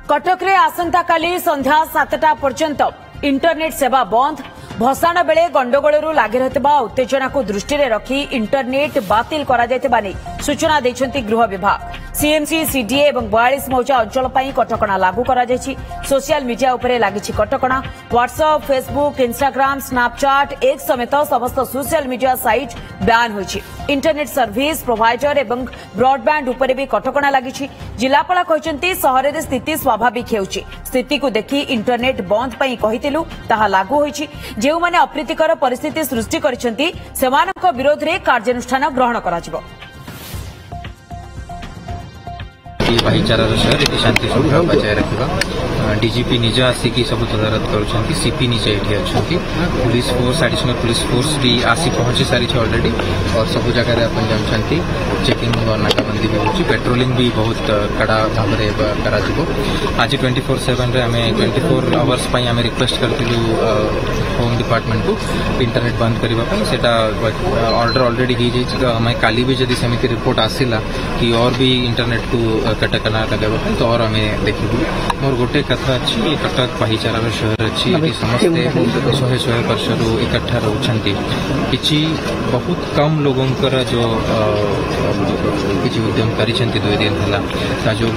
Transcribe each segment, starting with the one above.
कटक रे आसंता काली संध्या 7टा पर्यंत इंटरनेट सेवा बंद। भसाण बेले गंडगोलरू लागी रहितबा उत्तेजना को दृष्टि रे रखी इंटरनेट बातिल करा जायतिबा नै सूचना दैछंती गृह विभाग। सीएमसी सीडीए और 42 मौजा अंचल पर कटकणा लागू करा जायछि। सोशल मीडिया उपरे लागिछि कटकणा। व्हाट्सएप, फेसबुक, इंस्टाग्राम, स्नैपचैट एक समेत समस्त सोशल मीडिया साइट बैन होइछि। इंटरनेट सर्विस प्रोवाइडर एवं ब्रॉडबैंड उपरे भी कटकणा लागिछि। जिलापाल कहचंती सहर रे स्थिति स्वाभाविक हेउछि। स्थिति को देखि इंटरनेट बंद पई कहितिलु ताहा लागू होइछि। जेउ माने अप्रीतिकर परिस्थिति सृष्टि करिसंती सेमानक विरोध रे कार्यानुष्ठान ग्रहण कराजिबो। भाईचारा सहित ये शांति सुरक्षा बजाय रखा। डीजीपी निज आसिक सब तदारत कर सीपी निजे ये अच्छा police force additional police force भी आसी पहुंची सारी ऑलरेडी और सब जगह अपन जानते चेकिंग और नाकाबंदी भी होची। पेट्रोलिंग भी बहुत कड़ा भाव में आज 24/7 आम 24 आवर्स आम रिक्वेस्ट करूँ होम डिपार्टमेंट को इंटरनेट बंद करने ऑर्डर ऑलरेडी हो जाए। तो आम काली भी जदि सेमती रिपोर्ट आसला कि और भी इंटरनेट को कटकना लगे तो और आम देखू। मोर गोटे कथा अच्छी ये कटक भाईचारा शहर अच्छी समस्ते 100% इकट्ठा रोचंती किसी बहुत कम लोगों जो किसी उद्यम कर 2 दिन है जो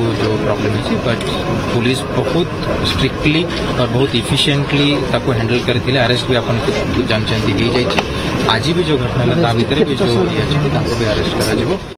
प्रॉब्लम है। बट पुलिस बहुत स्ट्रिक्टली और बहुत इफिशिएंटली ताको हैंडल करथिले। अरेस्ट भी अपन जानते हो जाए। आज भी जो घटना भितर भी जो भी अरेस्ट करा।